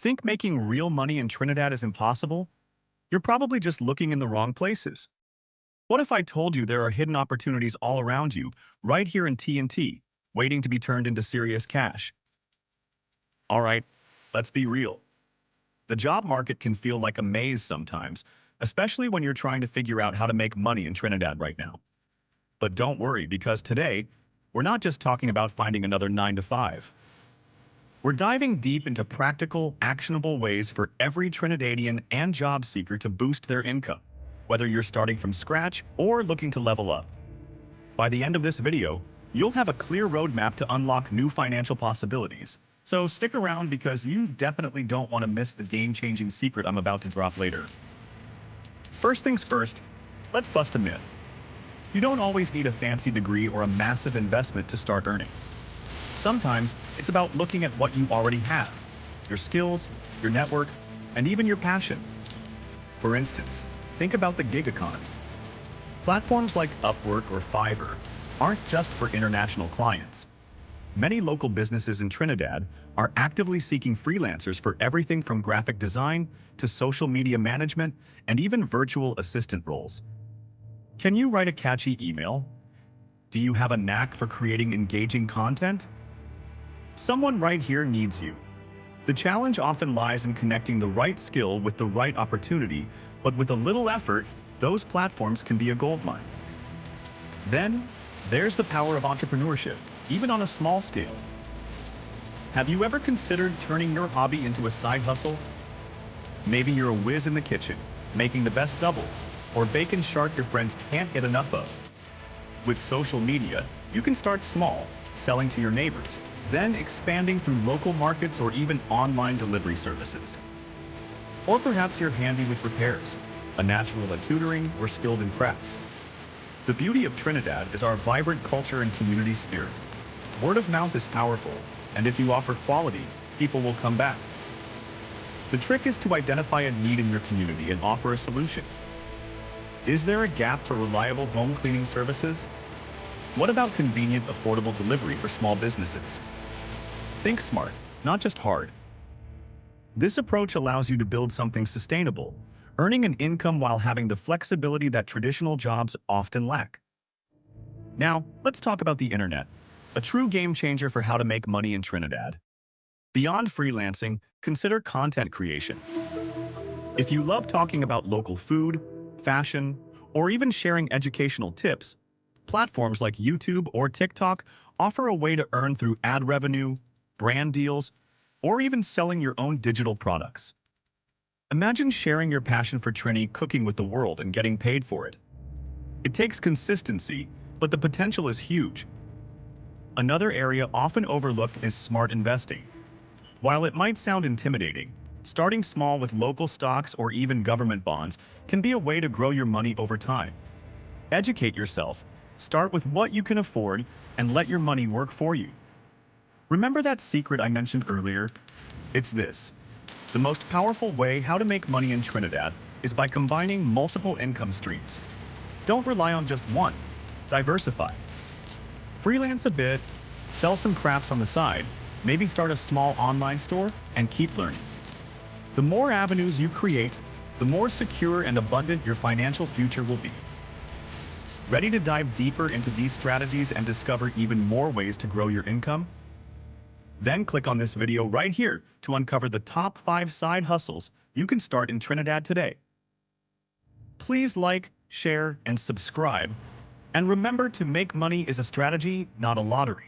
Think making real money in Trinidad is impossible? You're probably just looking in the wrong places. What if I told you there are hidden opportunities all around you, right here in TNT, waiting to be turned into serious cash? All right, let's be real. The job market can feel like a maze sometimes, especially when you're trying to figure out how to make money in Trinidad right now. But don't worry, because today, we're not just talking about finding another 9 to 5. We're diving deep into practical, actionable ways for every Trinidadian and job seeker to boost their income, whether you're starting from scratch or looking to level up. By the end of this video, you'll have a clear roadmap to unlock new financial possibilities. So stick around because you definitely don't want to miss the game-changing secret I'm about to drop later. First things first, let's bust a myth. You don't always need a fancy degree or a massive investment to start earning. Sometimes it's about looking at what you already have, your skills, your network, and even your passion. For instance, think about the gig economy. Platforms like Upwork or Fiverr aren't just for international clients. Many local businesses in Trinidad are actively seeking freelancers for everything from graphic design to social media management and even virtual assistant roles. Can you write a catchy email? Do you have a knack for creating engaging content? Someone right here needs you. The challenge often lies in connecting the right skill with the right opportunity, but with a little effort, those platforms can be a goldmine. Then, there's the power of entrepreneurship, even on a small scale. Have you ever considered turning your hobby into a side hustle? Maybe you're a whiz in the kitchen, making the best doubles, or bacon shark your friends can't get enough of. With social media, you can start small, selling to your neighbors, then expanding through local markets or even online delivery services. Or perhaps you're handy with repairs, a natural at tutoring, or skilled in crafts. The beauty of Trinidad is our vibrant culture and community spirit. Word of mouth is powerful, and if you offer quality, people will come back. The trick is to identify a need in your community and offer a solution. Is there a gap for reliable home cleaning services? What about convenient, affordable delivery for small businesses? Think smart, not just hard. This approach allows you to build something sustainable, earning an income while having the flexibility that traditional jobs often lack. Now, let's talk about the internet, a true game changer for how to make money in Trinidad. Beyond freelancing, consider content creation. If you love talking about local food, fashion, or even sharing educational tips, platforms like YouTube or TikTok offer a way to earn through ad revenue, brand deals, or even selling your own digital products. Imagine sharing your passion for Trini cooking with the world and getting paid for it. It takes consistency, but the potential is huge. Another area often overlooked is smart investing. While it might sound intimidating, starting small with local stocks or even government bonds can be a way to grow your money over time. Educate yourself, start with what you can afford, and let your money work for you. Remember that secret I mentioned earlier? It's this. The most powerful way how to make money in Trinidad is by combining multiple income streams. Don't rely on just one. Diversify. Freelance a bit, sell some crafts on the side, maybe start a small online store, and keep learning. The more avenues you create, the more secure and abundant your financial future will be. Ready to dive deeper into these strategies and discover even more ways to grow your income? Then click on this video right here to uncover the top 5 side hustles you can start in Trinidad today. Please like, share, and subscribe. And remember to make money is a strategy, not a lottery.